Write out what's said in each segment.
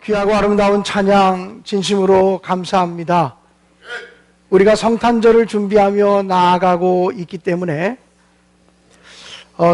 귀하고 아름다운 찬양 진심으로 감사합니다. 우리가 성탄절을 준비하며 나아가고 있기 때문에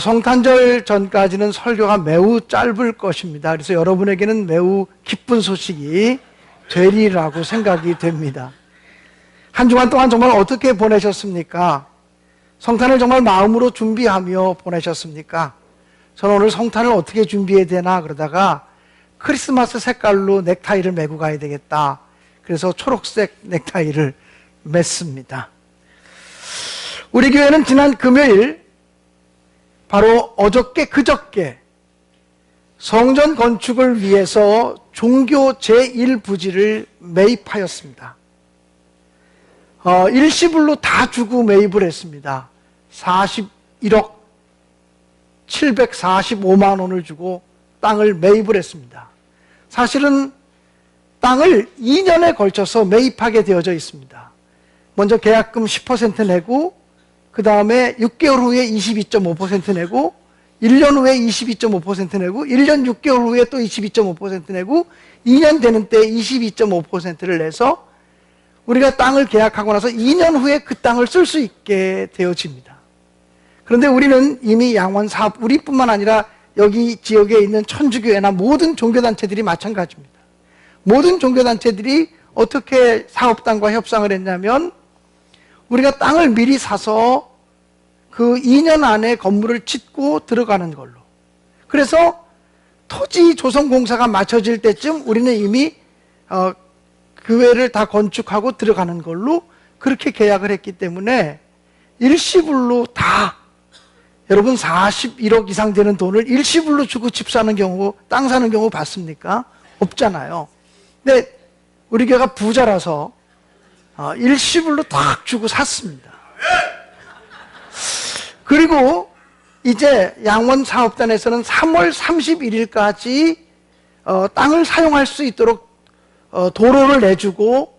성탄절 전까지는 설교가 매우 짧을 것입니다. 그래서 여러분에게는 매우 기쁜 소식이 되리라고 생각이 됩니다. 한 주간 동안 정말 어떻게 보내셨습니까? 성탄을 정말 마음으로 준비하며 보내셨습니까? 저는 오늘 성탄을 어떻게 준비해야 되나 그러다가 크리스마스 색깔로 넥타이를 메고 가야 되겠다. 그래서 초록색 넥타이를 맸습니다. 우리 교회는 지난 금요일 바로 어저께 그저께 성전 건축을 위해서 종교 제1부지를 매입하였습니다. 일시불로 다 주고 매입을 했습니다. 41억 745만 원을 주고 땅을 매입을 했습니다. 사실은 땅을 2년에 걸쳐서 매입하게 되어져 있습니다. 먼저 계약금 10% 내고 그 다음에 6개월 후에 22.5% 내고 1년 후에 22.5% 내고 1년 6개월 후에 또 22.5% 내고 2년 되는 때 22.5%를 내서 우리가 땅을 계약하고 나서 2년 후에 그 땅을 쓸 수 있게 되어집니다. 그런데 우리는 이미 양원 사업, 우리뿐만 아니라 여기 지역에 있는 천주교회나 모든 종교단체들이 마찬가지입니다. 모든 종교단체들이 어떻게 사업단과 협상을 했냐면 우리가 땅을 미리 사서 그 2년 안에 건물을 짓고 들어가는 걸로. 그래서 토지 조성공사가 마쳐질 때쯤 우리는 이미 교회를 다 건축하고 들어가는 걸로 그렇게 계약을 했기 때문에 일시불로 다 여러분 41억 이상 되는 돈을 일시불로 주고 집 사는 경우, 땅 사는 경우 봤습니까? 없잖아요. 근데 우리 교회가 부자라서 일시불로 딱 주고 샀습니다. 그리고 이제 양원 사업단에서는 3월 31일까지 땅을 사용할 수 있도록 도로를 내주고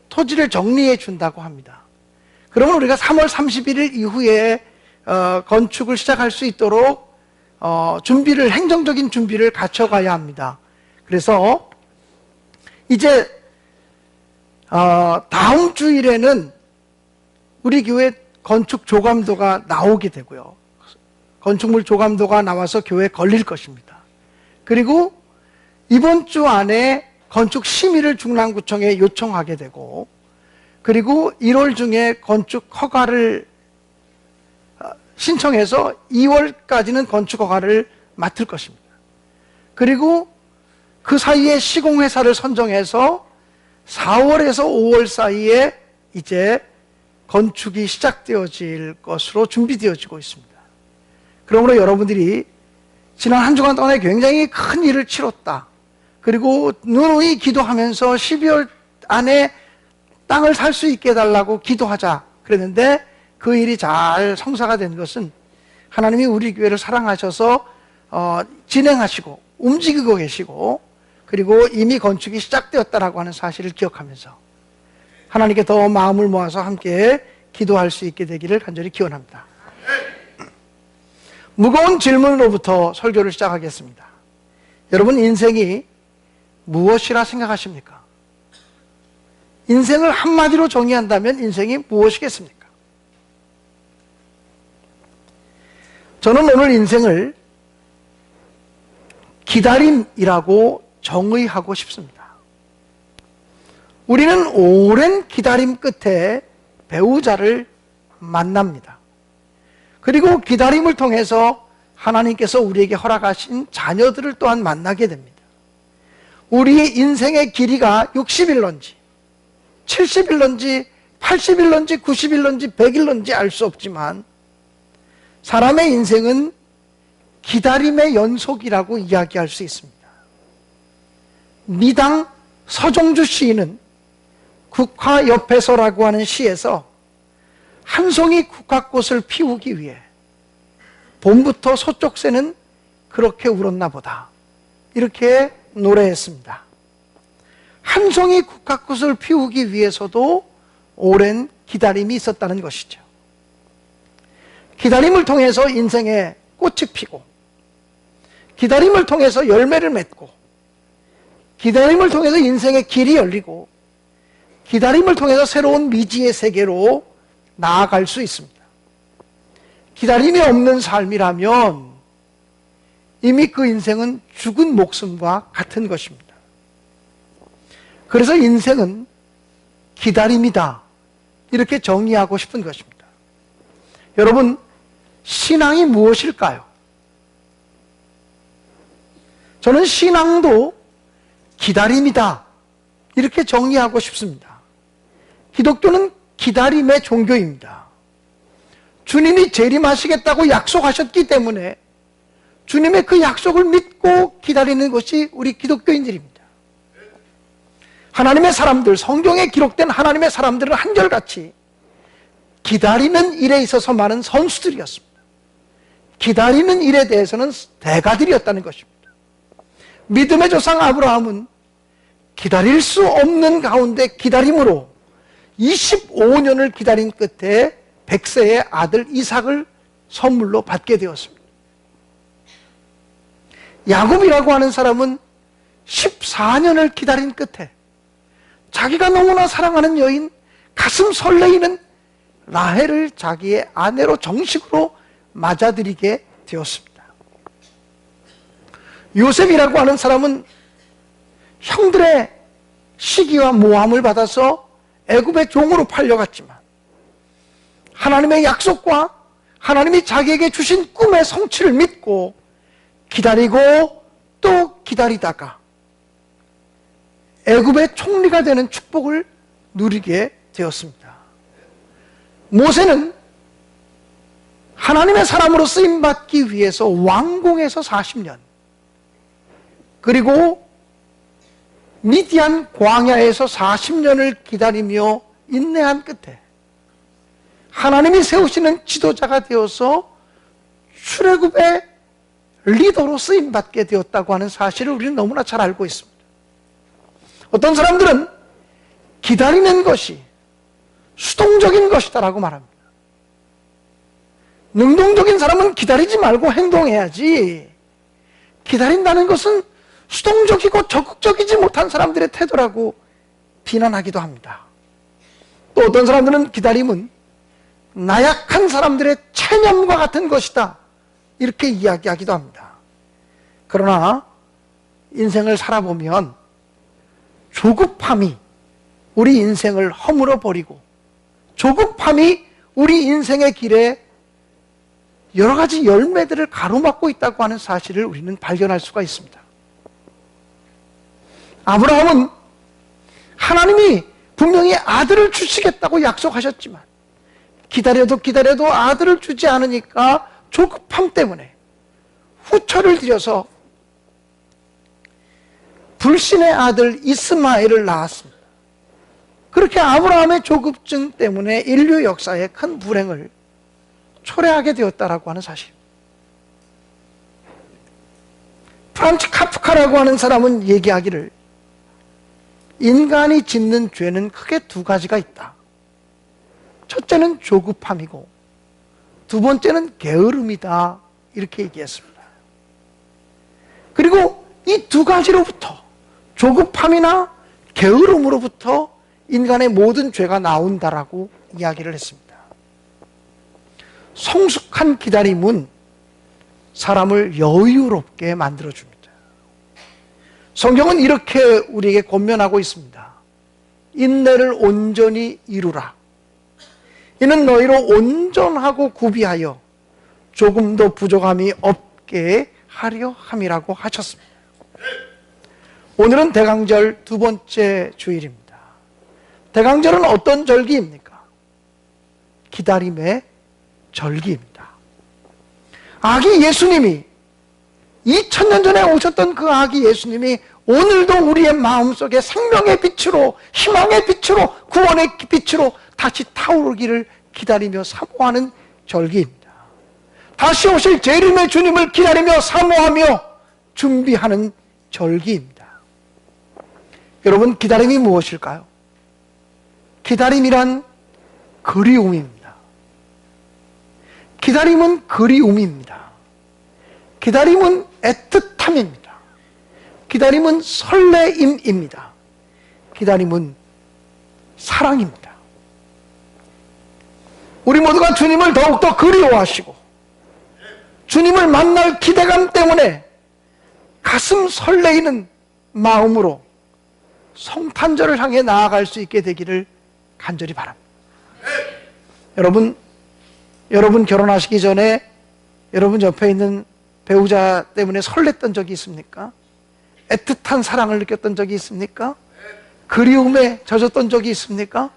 토지를 정리해 준다고 합니다. 그러면 우리가 3월 31일 이후에 건축을 시작할 수 있도록 행정적인 준비를 갖춰가야 합니다. 그래서 이제 다음 주일에는 우리 교회 건축 조감도가 나오게 되고요. 건축물 조감도가 나와서 교회에 걸릴 것입니다. 그리고 이번 주 안에 건축 심의를 중랑구청에 요청하게 되고, 그리고 1월 중에 건축 허가를 신청해서 2월까지는 건축 허가를 맡을 것입니다. 그리고 그 사이에 시공회사를 선정해서 4월에서 5월 사이에 이제 건축이 시작되어질 것으로 준비되어지고 있습니다. 그러므로 여러분들이 지난 한 주간 동안에 굉장히 큰 일을 치렀다. 그리고 누누이 기도하면서 12월 안에 땅을 살 수 있게 해달라고 기도하자 그랬는데 그 일이 잘 성사가 된 것은 하나님이 우리 교회를 사랑하셔서 진행하시고 움직이고 계시고, 그리고 이미 건축이 시작되었다라고 하는 사실을 기억하면서 하나님께 더 마음을 모아서 함께 기도할 수 있게 되기를 간절히 기원합니다. 무거운 질문으로부터 설교를 시작하겠습니다. 여러분, 인생이 무엇이라 생각하십니까? 인생을 한마디로 정의한다면 인생이 무엇이겠습니까? 저는 오늘 인생을 기다림이라고 정의하고 싶습니다. 우리는 오랜 기다림 끝에 배우자를 만납니다. 그리고 기다림을 통해서 하나님께서 우리에게 허락하신 자녀들을 또한 만나게 됩니다. 우리의 인생의 길이가 60일런지 70일런지 80일런지 90일런지 100일런지 알 수 없지만 사람의 인생은 기다림의 연속이라고 이야기할 수 있습니다. 미당 서종주 시인은 국화 옆에서라고 하는 시에서 한 송이 국화꽃을 피우기 위해 봄부터 서쪽 새는 그렇게 울었나 보다, 이렇게 노래했습니다. 한 송이 국화꽃을 피우기 위해서도 오랜 기다림이 있었다는 것이죠. 기다림을 통해서 인생에 꽃이 피고, 기다림을 통해서 열매를 맺고, 기다림을 통해서 인생의 길이 열리고 기다림을 통해서 새로운 미지의 세계로 나아갈 수 있습니다. 기다림이 없는 삶이라면 이미 그 인생은 죽은 목숨과 같은 것입니다. 그래서 인생은 기다림이다, 이렇게 정의하고 싶은 것입니다. 여러분, 신앙이 무엇일까요? 저는 신앙도 기다림이다, 이렇게 정의하고 싶습니다. 기독교는 기다림의 종교입니다. 주님이 재림하시겠다고 약속하셨기 때문에 주님의 그 약속을 믿고 기다리는 것이 우리 기독교인들입니다. 하나님의 사람들, 성경에 기록된 하나님의 사람들은 한결같이 기다리는 일에 있어서 많은 선수들이었습니다. 기다리는 일에 대해서는 대가들이었다는 것입니다. 믿음의 조상 아브라함은 기다릴 수 없는 가운데 기다림으로 25년을 기다린 끝에 100세의 아들 이삭을 선물로 받게 되었습니다. 야곱이라고 하는 사람은 14년을 기다린 끝에 자기가 너무나 사랑하는 여인, 가슴 설레이는 라헬을 자기의 아내로 정식으로 맞아들이게 되었습니다. 요셉이라고 하는 사람은 형들의 시기와 모함을 받아서 애굽의 종으로 팔려갔지만 하나님의 약속과 하나님이 자기에게 주신 꿈의 성취를 믿고 기다리고 또 기다리다가 애굽의 총리가 되는 축복을 누리게 되었습니다. 모세는 하나님의 사람으로 쓰임받기 위해서 왕궁에서 40년, 그리고 미디안 광야에서 40년을 기다리며 인내한 끝에 하나님이 세우시는 지도자가 되어서 출애굽의 리더로 쓰임받게 되었다고 하는 사실을 우리는 너무나 잘 알고 있습니다. 어떤 사람들은 기다리는 것이 수동적인 것이다라고 말합니다. 능동적인 사람은 기다리지 말고 행동해야지, 기다린다는 것은 수동적이고 적극적이지 못한 사람들의 태도라고 비난하기도 합니다. 또 어떤 사람들은 기다림은 나약한 사람들의 체념과 같은 것이다, 이렇게 이야기하기도 합니다. 그러나 인생을 살아보면 조급함이 우리 인생을 허물어 버리고 조급함이 우리 인생의 길에 여러 가지 열매들을 가로막고 있다고 하는 사실을 우리는 발견할 수가 있습니다. 아브라함은 하나님이 분명히 아들을 주시겠다고 약속하셨지만 기다려도 아들을 주지 않으니까 조급함 때문에 후처를 들여서 불신의 아들 이스마엘을 낳았습니다. 그렇게 아브라함의 조급증 때문에 인류 역사에 큰 불행을 초래하게 되었다라고 하는 사실. 프란츠 카프카라고 하는 사람은 얘기하기를 인간이 짓는 죄는 크게 두 가지가 있다. 첫째는 조급함이고 두 번째는 게으름이다, 이렇게 얘기했습니다. 그리고 이 두 가지로부터, 조급함이나 게으름으로부터 인간의 모든 죄가 나온다라고 이야기를 했습니다. 성숙한 기다림은 사람을 여유롭게 만들어줍니다. 성경은 이렇게 우리에게 권면하고 있습니다. 인내를 온전히 이루라. 이는 너희로 온전하고 구비하여 조금도 부족함이 없게 하려 함이라고 하셨습니다. 오늘은 대강절 두 번째 주일입니다. 대강절은 어떤 절기입니까? 기다림의 절기입니다. 아기 예수님이 2000년 전에 오셨던 그 아기 예수님이 오늘도 우리의 마음속에 생명의 빛으로, 희망의 빛으로, 구원의 빛으로 다시 타오르기를 기다리며 사모하는 절기입니다. 다시 오실 재림의 주님을 기다리며 사모하며 준비하는 절기입니다. 여러분, 기다림이 무엇일까요? 기다림이란 그리움입니다. 기다림은 그리움입니다. 기다림은 애틋함입니다. 기다림은 설레임입니다. 기다림은 사랑입니다. 우리 모두가 주님을 더욱더 그리워하시고 주님을 만날 기대감 때문에 가슴 설레이는 마음으로 성탄절을 향해 나아갈 수 있게 되기를 간절히 바랍니다. 여러분 결혼하시기 전에 여러분 옆에 있는 배우자 때문에 설렜던 적이 있습니까? 애틋한 사랑을 느꼈던 적이 있습니까? 그리움에 젖었던 적이 있습니까?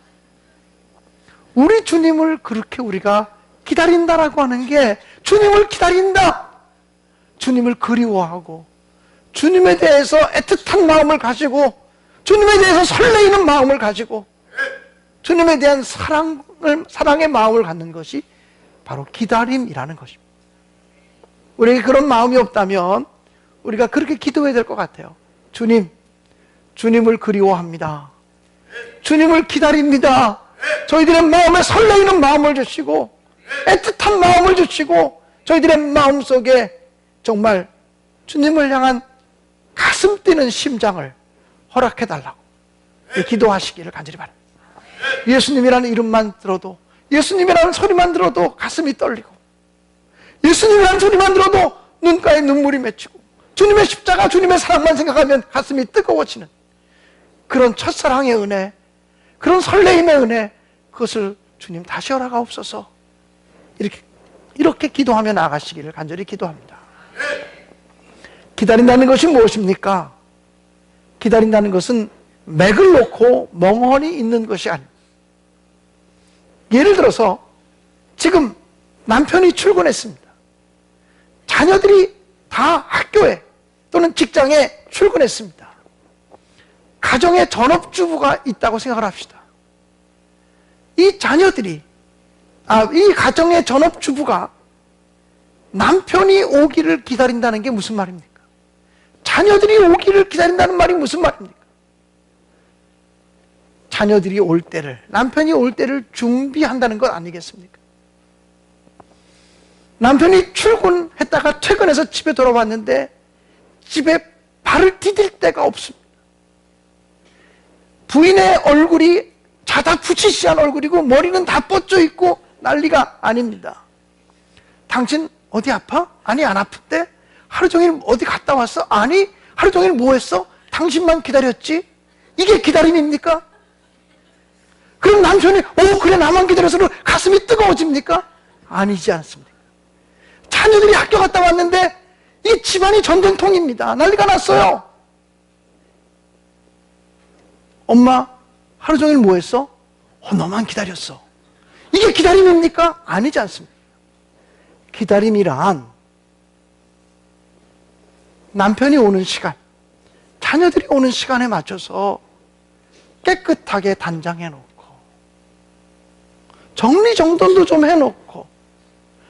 우리 주님을 그렇게 우리가 기다린다라고 하는 게, 주님을 기다린다, 주님을 그리워하고 주님에 대해서 애틋한 마음을 가지고 주님에 대해서 설레이는 마음을 가지고 주님에 대한 사랑의 마음을 갖는 것이 바로 기다림이라는 것입니다. 우리에게 그런 마음이 없다면 우리가 그렇게 기도해야 될 것 같아요. 주님을 그리워합니다. 주님을 기다립니다. 저희들의 마음에 설레이는 마음을 주시고 애틋한 마음을 주시고 저희들의 마음속에 정말 주님을 향한 가슴 뛰는 심장을 허락해달라고 기도하시기를 간절히 바랍니다. 예수님이라는 이름만 들어도, 예수님이라는 소리만 들어도 가슴이 떨리고, 예수님이라는 소리만 들어도 눈가에 눈물이 맺히고, 주님의 십자가, 주님의 사랑만 생각하면 가슴이 뜨거워지는 그런 첫사랑의 은혜, 그런 설레임의 은혜, 그것을 주님 다시 허락하옵소서. 이렇게 기도하며 나아가시기를 간절히 기도합니다. 기다린다는 것이 무엇입니까? 기다린다는 것은 맥을 놓고 멍하니 있는 것이 아닙니다. 예를 들어서 지금 남편이 출근했습니다. 자녀들이 다 학교에 또는 직장에 출근했습니다. 가정에 전업주부가 있다고 생각을 합시다. 이 가정의 전업주부가 남편이 오기를 기다린다는 게 무슨 말입니까? 자녀들이 오기를 기다린다는 말이 무슨 말입니까? 자녀들이 올 때를, 남편이 올 때를 준비한다는 것 아니겠습니까? 남편이 출근했다가 퇴근해서 집에 돌아왔는데 집에 발을 디딜 데가 없습니다. 부인의 얼굴이 자다 부치시한 얼굴이고 머리는 다 뻗져 있고 난리가 아닙니다. 당신 어디 아파? 아니, 안 아픈데? 하루 종일 어디 갔다 왔어? 아니, 하루 종일 뭐 했어? 당신만 기다렸지? 이게 기다림입니까? 그럼 남편이 그래 나만 기다려서 가슴이 뜨거워집니까? 아니지 않습니까? 자녀들이 학교 갔다 왔는데 이 집안이 전쟁통입니다. 난리가 났어요. 엄마 하루 종일 뭐 했어? 너만 기다렸어. 이게 기다림입니까? 아니지 않습니까? 기다림이란 남편이 오는 시간, 자녀들이 오는 시간에 맞춰서 깨끗하게 단장해 놓고 정리정돈도 좀 해놓고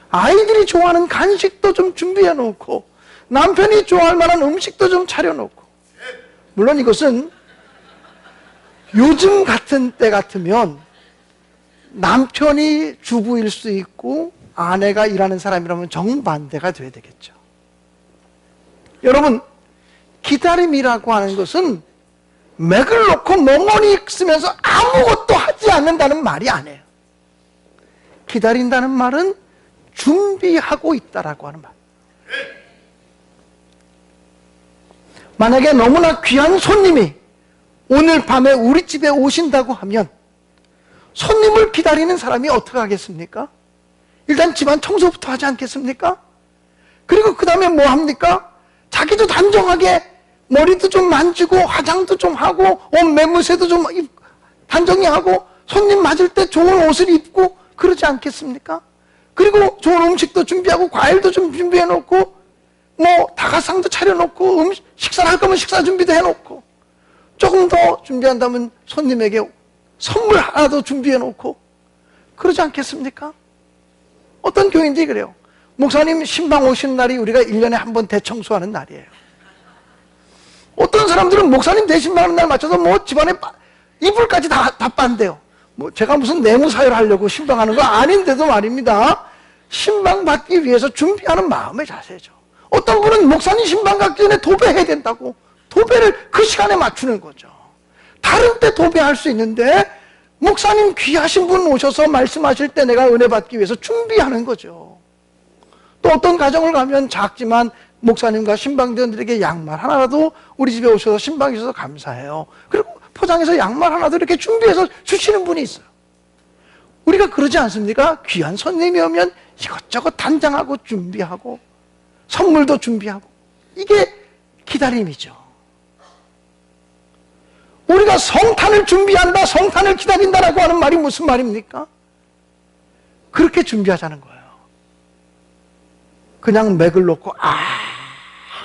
아이들이 좋아하는 간식도 좀 준비해 놓고 남편이 좋아할 만한 음식도 좀 차려놓고, 물론 이것은 요즘 같은 때 같으면 남편이 주부일 수 있고 아내가 일하는 사람이라면 정반대가 돼야 되겠죠. 여러분, 기다림이라고 하는 것은 맥을 놓고 멍하니 있으면서 아무것도 하지 않는다는 말이 아니에요. 기다린다는 말은 준비하고 있다라고 하는 말. 만약에 너무나 귀한 손님이 오늘 밤에 우리 집에 오신다고 하면 손님을 기다리는 사람이 어떻게 하겠습니까? 일단 집안 청소부터 하지 않겠습니까? 그리고 그 다음에 뭐 합니까? 자기도 단정하게 머리도 좀 만지고 화장도 좀 하고 옷 매무새도 좀 단정히 하고 손님 맞을 때 좋은 옷을 입고 그러지 않겠습니까? 그리고 좋은 음식도 준비하고 과일도 좀 준비해 놓고 뭐 다가상도 차려놓고 식사를 할 거면 식사 준비도 해놓고 조금 더 준비한다면 손님에게 선물 하나도 준비해 놓고 그러지 않겠습니까? 어떤 교인들이 그래요. 목사님 신방 오시는 날이 우리가 1년에 한 번 대청소하는 날이에요. 어떤 사람들은 목사님 대신방하는 날 맞춰서 뭐 집안에 이불까지 다 빤대요. 뭐 제가 무슨 내무사회를 하려고 신방하는 거 아닌데도 말입니다. 신방 받기 위해서 준비하는 마음의 자세죠. 어떤 분은 목사님 신방 가기 전에 도배해야 된다고 도배를 그 시간에 맞추는 거죠. 다른 때 도배할 수 있는데 목사님 귀하신 분 오셔서 말씀하실 때 내가 은혜 받기 위해서 준비하는 거죠. 또 어떤 가정을 가면 작지만 목사님과 신방대원들에게 양말 하나라도 우리 집에 오셔서 신방해 주셔서 감사해요. 그리고 포장해서 양말 하나도 이렇게 준비해서 주시는 분이 있어요. 우리가 그러지 않습니까? 귀한 손님이 오면 이것저것 단장하고 준비하고 선물도 준비하고, 이게 기다림이죠. 우리가 성탄을 준비한다, 성탄을 기다린다라고 하는 말이 무슨 말입니까? 그렇게 준비하자는 거예요. 그냥 맥을 놓고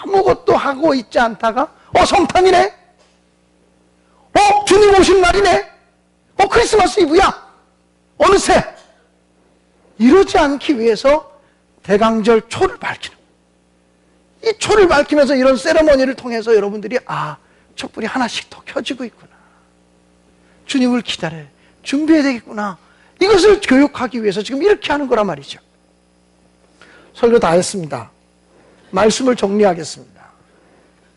아무것도 하고 있지 않다가 성탄이네? 주님 오신 날이네? 크리스마스 이브야? 어느새? 이러지 않기 위해서 대강절 초를 밝히는 거예요. 이 초를 밝히면서 이런 세레머니를 통해서 여러분들이 촛불이 하나씩 더 켜지고 있구나. 주님을 기다려 준비해야 되겠구나. 이것을 교육하기 위해서 지금 이렇게 하는 거란 말이죠. 설교 다 했습니다. 말씀을 정리하겠습니다.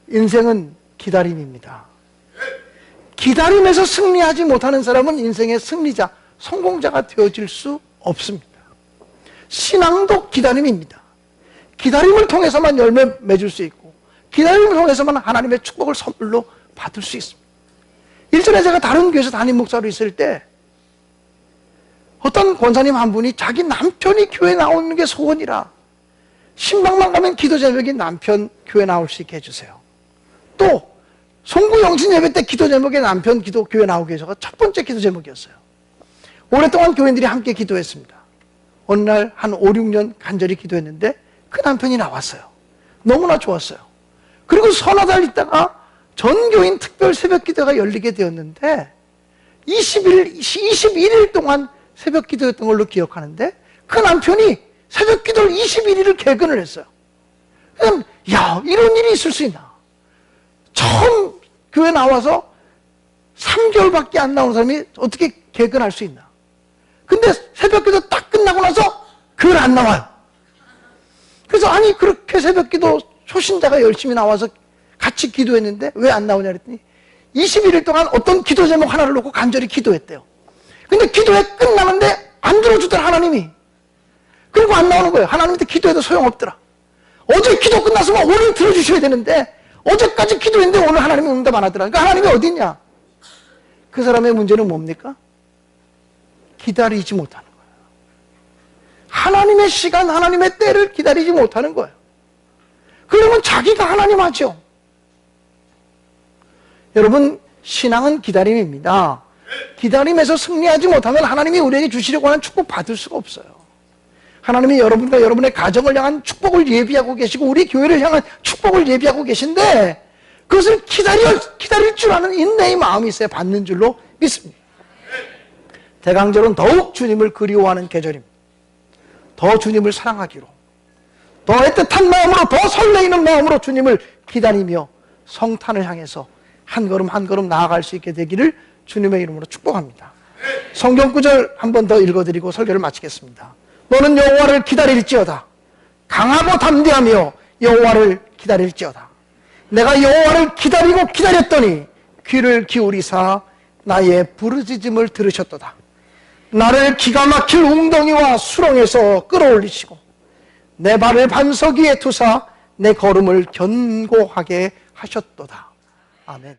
인생은 기다림입니다. 기다림에서 승리하지 못하는 사람은 인생의 승리자, 성공자가 되어질 수 없습니다. 신앙도 기다림입니다. 기다림을 통해서만 열매 맺을 수 있고, 기다림을 통해서만 하나님의 축복을 선물로 받을 수 있습니다. 일전에 제가 다른 교회에서 담임 목사로 있을 때 어떤 권사님 한 분이 자기 남편이 교회 나오는 게 소원이라 신방만 가면 기도 제목이 남편 교회 나올 수 있게 해주세요. 또 송구 영신 예배 때 기도 제목에 남편 기도 교회 나오게 해서가 첫 번째 기도 제목이었어요. 오랫동안 교인들이 함께 기도했습니다. 어느 날 한 5, 6년 간절히 기도했는데 그 남편이 나왔어요. 너무나 좋았어요. 그리고 서너 달 있다가 전교인 특별 새벽 기도가 열리게 되었는데 21일 동안 새벽 기도였던 걸로 기억하는데 그 남편이 새벽 기도를 21일을 개근을 했어요. 그럼 이런 일이 있을 수 있나? 처음 교회 나와서 3개월밖에 안 나온 사람이 어떻게 개근할 수 있나? 근데 새벽 기도 딱 끝나고 나서 교회를 안 나와요. 그래서 그렇게 새벽 기도 초신자가 열심히 나와서 같이 기도했는데 왜 안 나오냐 그랬더니 21일 동안 어떤 기도 제목 하나를 놓고 간절히 기도했대요. 근데 기도회 끝나는데 안 들어주더라, 하나님이. 그리고 안 나오는 거예요. 하나님한테 기도해도 소용없더라. 어제 기도 끝났으면 오늘 들어주셔야 되는데 어제까지 기도했는데 오늘 하나님이 응답 안 하더라. 그러니까 하나님이 어디 있냐? 그 사람의 문제는 뭡니까? 기다리지 못하는 거예요. 하나님의 시간, 하나님의 때를 기다리지 못하는 거예요. 그러면 자기가 하나님 하죠. 여러분, 신앙은 기다림입니다. 기다림에서 승리하지 못하면 하나님이 우리에게 주시려고 하는 축복 받을 수가 없어요. 하나님이 여러분과 여러분의 가정을 향한 축복을 예비하고 계시고 우리 교회를 향한 축복을 예비하고 계신데 그것을 기다릴 줄 아는 인내의 마음이 있어야 받는 줄로 믿습니다. 대강절은 더욱 주님을 그리워하는 계절입니다. 더 주님을 사랑하기로, 더 애틋한 마음으로, 더 설레이는 마음으로 주님을 기다리며 성탄을 향해서 한 걸음 한 걸음 나아갈 수 있게 되기를 주님의 이름으로 축복합니다. 성경 구절 한 번 더 읽어드리고 설교를 마치겠습니다. 너는 여호와를 기다릴지어다. 강하고 담대하며 여호와를 기다릴지어다. 내가 여호와를 기다리고 기다렸더니 귀를 기울이사 나의 부르짖음을 들으셨도다. 나를 기가 막힐 웅덩이와 수렁에서 끌어올리시고 내 발을 반석 위에 두사 내 걸음을 견고하게 하셨도다. 아멘.